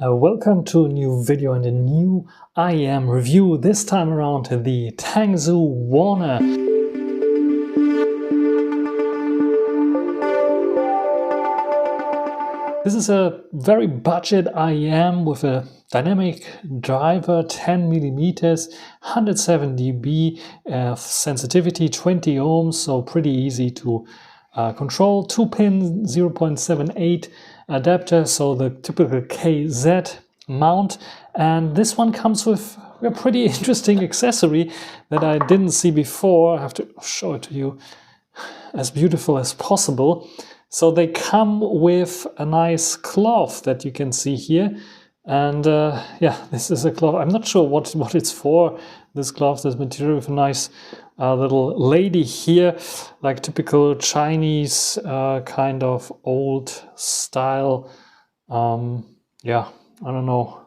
Welcome to a new video and a new IEM review, this time around the Tangzu Wan'er. This is a very budget IEM with a dynamic driver, 10 millimeters, 107 dB sensitivity, 20 ohms, so pretty easy to control. 2-pin 0.78 adapter, so the typical KZ mount, and this one comes with a pretty interesting accessory that I didn't see before. I have to show it to you as beautiful as possible. So they come with a nice cloth that you can see here, and yeah, this is a cloth. I'm not sure what it's for, this cloth, this material, with a nice little lady here, like typical Chinese kind of old style, yeah, I don't know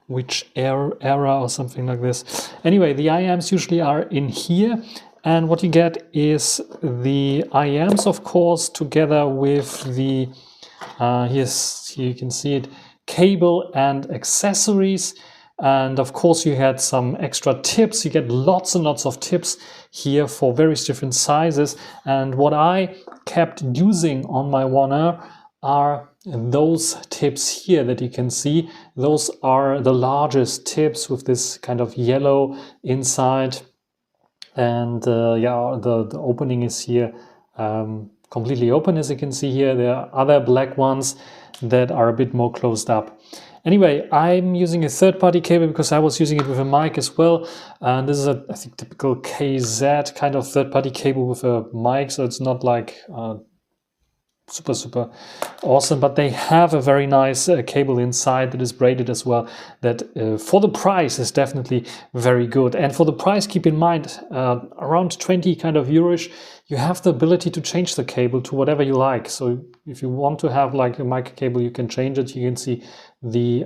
which era or something like this. Anyway, the IEMs usually are in here, and what you get is the IEMs, of course, together with the here you can see it, cable and accessories. And of course you had some extra tips. You get lots and lots of tips here for various different sizes. And what I kept using on my Wan'er are those tips here that you can see. Those are the largest tips with this kind of yellow inside. And yeah, the opening is here completely open, as you can see here. There are other black ones that are a bit more closed up. Anyway, I'm using a third-party cable because I was using it with a mic as well. And this is a, I think, typical KZ kind of third-party cable with a mic, so it's not like super awesome, but they have a very nice cable inside that is braided as well, that for the price is definitely very good. And for the price, keep in mind, around 20 kind of Euro-ish, you have the ability to change the cable to whatever you like. So if you want to have like a mic cable, you can change it. You can see the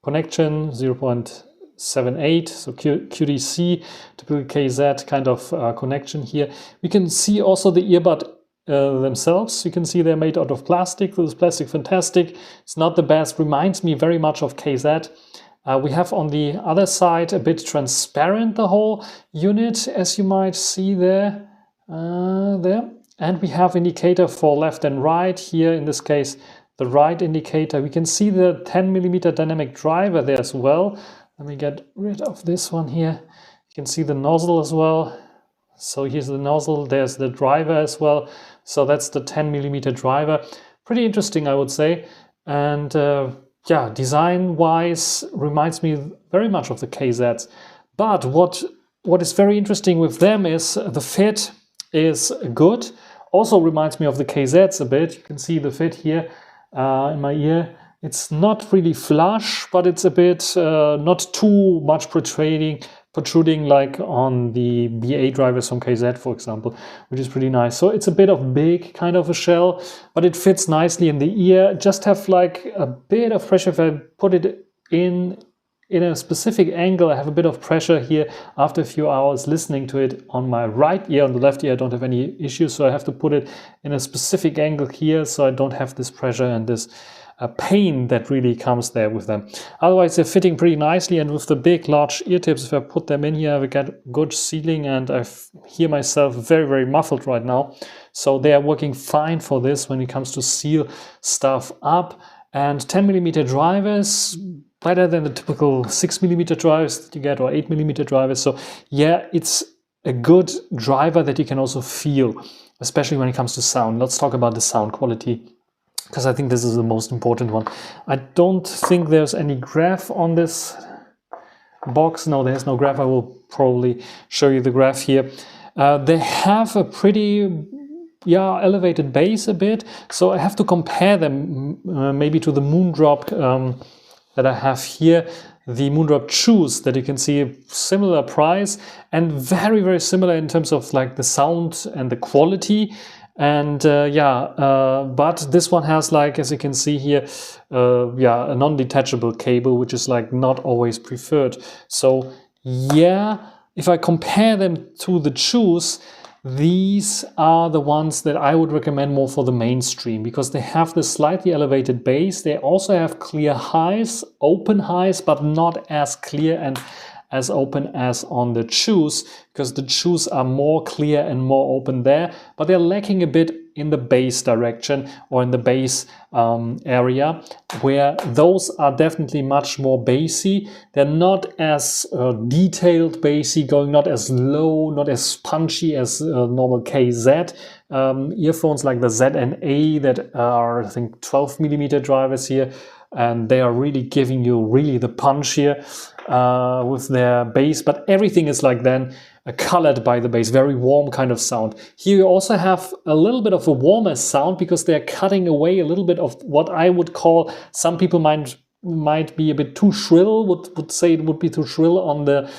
connection 0.78, so QDC, typical KZ kind of connection here. We can see also the earbud themselves. You can see they're made out of plastic. This is plastic fantastic. It's not the best, reminds me very much of KZ. We have on the other side a bit transparent, the whole unit, as you might see there. And we have indicator for left and right here, in this case the right indicator. We can see the 10 millimeter dynamic driver there as well. Let me get rid of this one here. You can see the nozzle as well. So here's the nozzle, there's the driver as well. So that's the 10 millimeter driver. Pretty interesting, I would say. And yeah, design wise reminds me very much of the KZs. But what is very interesting with them is the fit is good. Also reminds me of the KZs a bit. You can see the fit here in my ear. It's not really flush, but it's a bit not too much protruding like on the BA drivers from KZ, for example, which is pretty nice. So it's a bit of big kind of a shell, but it fits nicely in the ear. Just have like a bit of pressure. If I put it in a specific angle, I have a bit of pressure here after a few hours listening to it on my right ear. On the left ear, I don't have any issues, so I have to put it in a specific angle here so I don't have this pressure and this pain that really comes there with them. Otherwise, they're fitting pretty nicely, and with the big, large ear tips, if I put them in here, I get good sealing, and I hear myself very muffled right now. So they are working fine for this when it comes to seal stuff up. And 10 millimeter drivers, better than the typical 6 millimeter drivers that you get, or 8 millimeter drivers. So yeah, it's a good driver that you can also feel, especially when it comes to sound. Let's talk about the sound quality, because I think this is the most important one. I don't think there's any graph on this box. No, there's no graph. I will probably show you the graph here. They have a pretty elevated bass a bit, so I have to compare them maybe to the Moondrop that I have here, the Moondrop Chus, that you can see a similar price and very similar in terms of like the sound and the quality. And but this one has, like, as you can see here, a non-detachable cable, which is like not always preferred. So yeah, if I compare them to the Chus, these are the ones that I would recommend more for the mainstream, because they have the slightly elevated bass. They also have clear highs, open highs, but not as clear and as open as on the Chus, because the Chus are more clear and more open there, but they're lacking a bit in the bass direction or in the bass area, where those are definitely much more bassy. They're not as detailed bassy, going not as low, not as punchy as normal KZ earphones like the ZNA that are, I think, 12mm drivers here, and they are really giving you really the punch here with their bass, but everything is like then colored by the bass, very warm kind of sound. Here you also have a little bit of a warmer sound, because they're cutting away a little bit of what I would call, some people might be a bit too shrill, would say it would be too shrill on the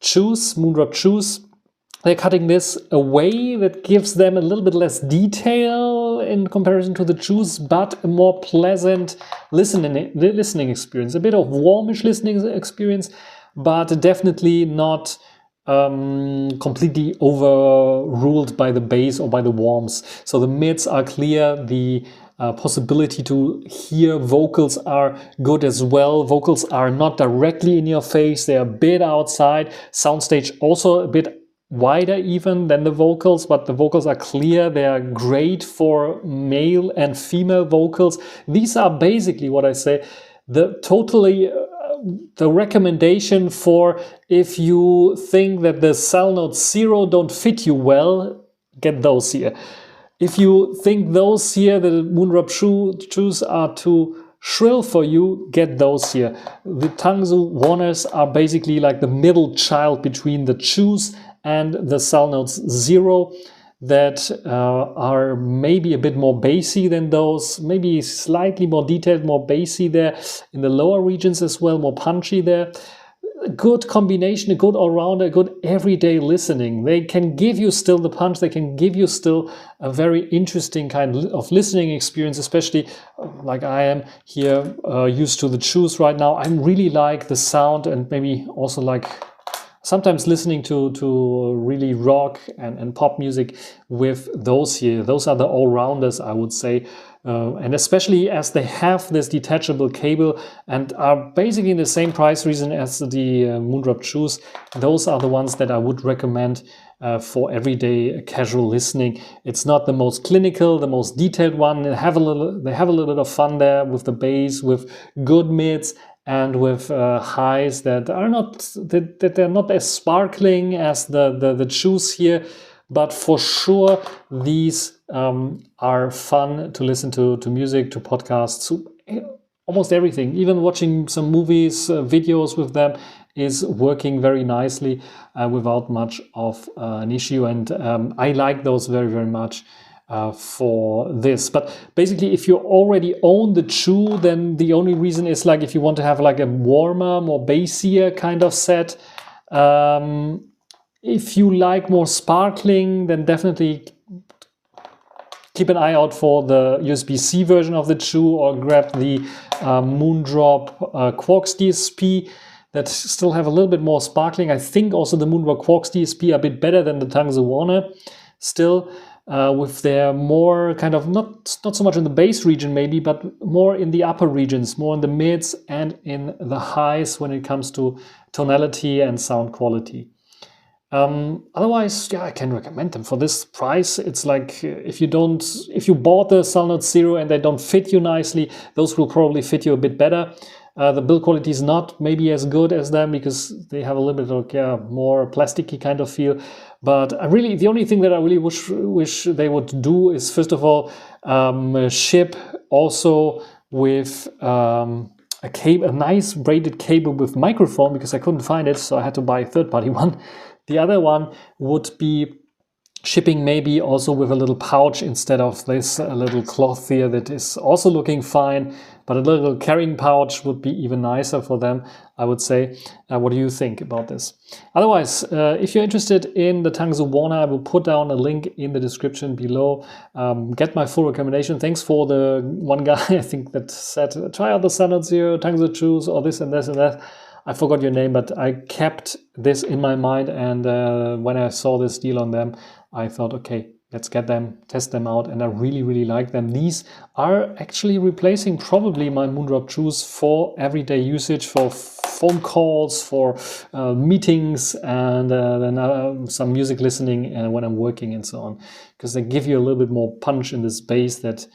Chus, Moondrop Chus. They're cutting this away, that gives them a little bit less detail in comparison to the Chus, but a more pleasant listening experience. A bit of warmish listening experience, but definitely not completely overruled by the bass or by the warms. So the mids are clear, the possibility to hear vocals are good as well. Vocals are not directly in your face, they are a bit outside. Soundstage also a bit wider even than the vocals, but the vocals are clear. They are great for male and female vocals. These are basically what I say, the recommendation for if you think that the cell notes 0 don't fit you well, get those here. If you think those here, the Moondrop Chus are too shrill for you, get those here. The Tangzu Wan'ers are basically like the middle child between the Chus and the cell notes 0, that are maybe a bit more bassy than those, maybe slightly more detailed, more bassy there in the lower regions as well, more punchy there. A good combination, a good all-rounder, a good everyday listening. They can give you still the punch, they can give you still a very interesting kind of listening experience, especially like I am here used to the Chus right now. I really like the sound, and maybe also like sometimes listening to really rock and pop music with those here. Those are the all-rounders, I would say. And especially as they have this detachable cable and are basically in the same price region as the Moondrop Chus, those are the ones that I would recommend for everyday casual listening. It's not the most clinical, the most detailed one. They have a little bit of fun there with the bass, with good mids, and with highs that are not they're not as sparkling as the Chus here, but for sure these are fun to listen to music, to podcasts, to almost everything. Even watching some movies, videos with them is working very nicely without much of an issue, and I like those very, very much for this. But basically, if you already own the Chu, then the only reason is like if you want to have like a warmer, more bassier kind of set. If you like more sparkling, then definitely keep an eye out for the USB-C version of the Chu, or grab the Moondrop Quarks DSP that still have a little bit more sparkling. I think also the Moondrop Quarks DSP are a bit better than the Tangzu Wan'er still. With their more kind of not so much in the bass region maybe, but more in the upper regions, more in the mids and in the highs when it comes to tonality and sound quality. Otherwise, yeah, I can recommend them for this price. It's like if you bought the Cell Note 0 and they don't fit you nicely, those will probably fit you a bit better. The build quality is not maybe as good as them because they have a little bit of more plasticky kind of feel. But the only thing that I really wish they would do is, first of all, ship also with a nice braided cable with microphone, because I couldn't find it, so I had to buy a third-party one. The other one would be shipping maybe also with a little pouch instead of this little cloth here that is also looking fine, but a little carrying pouch would be even nicer for them, I would say. What do you think about this? Otherwise, if you're interested in the Tangzu Wan'er, I will put down a link in the description below. Get my full recommendation. Thanks for the one guy, I think, that said, try out the Cell Note 0, Tangzu Chus, or this and this and that. I forgot your name, but I kept this in my mind, and when I saw this deal on them, I thought, okay, let's get them, test them out, and I really, really like them. These are actually replacing probably my Moondrop Chus for everyday usage, for phone calls, for meetings, and then some music listening when I'm working and so on, because they give you a little bit more punch in this bass that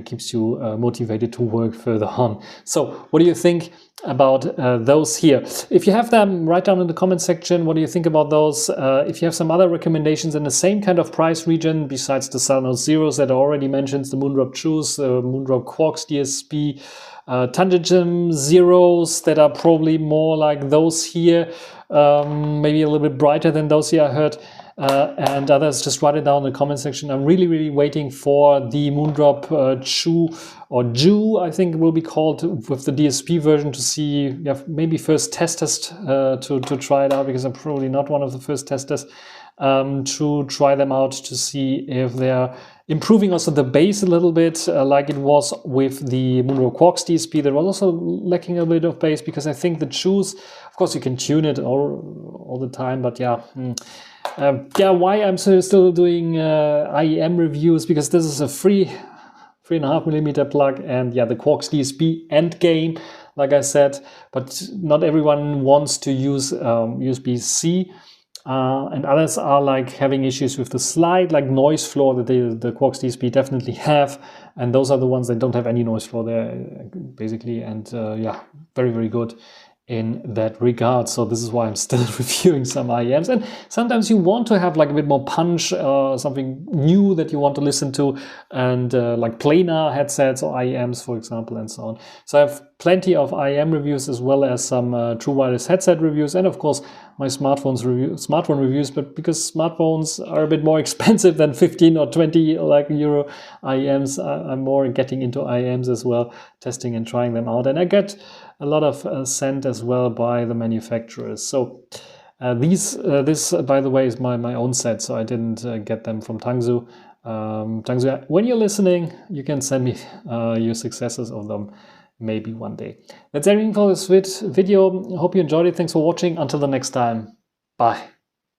keeps you motivated to work further on. So what do you think about those here? If you have them, write down in the comment section what do you think about those. If you have some other recommendations in the same kind of price region besides the Salnote Zeros that I already mentioned, the Moondrop Chus, the Moondrop Quarks DSP, Tangzu Zeros that are probably more like those here, maybe a little bit brighter than those here I heard, and others, just write it down in the comment section. I'm really, really waiting for the Moondrop Chu, or Ju, I think it will be called, with the DSP version, to see, maybe first testers to try it out, because I'm probably not one of the first testers, to try them out to see if they're improving also the bass a little bit, like it was with the Moondrop Quarks DSP. That was also lacking a bit of bass, because I think the Chus, of course you can tune it all the time, but why I'm still doing IEM reviews, because this is a 3.5mm plug, and the Quarks DSP end game, like I said, but not everyone wants to use USB-C. And others are like having issues with the slide, like noise floor, that the Quarks DSP definitely have, and those are the ones that don't have any noise floor there, basically, and very, very good in that regard. So this is why I'm still reviewing some IEMs. And sometimes you want to have like a bit more punch, something new that you want to listen to, and like planar headsets or IEMs, for example, and so on. So I have plenty of IEM reviews, as well as some true wireless headset reviews, and of course my smartphone reviews, but because smartphones are a bit more expensive than 15 or 20 euro IEMs, I'm more getting into IEMs as well, testing and trying them out, and I get a lot of sent as well by the manufacturers. So this, by the way, is my own set, so I didn't get them from Tangzu. Tangzu, when you're listening, you can send me your successes of them, maybe one day. That's everything for this video. Hope you enjoyed it. Thanks for watching. Until the next time. Bye.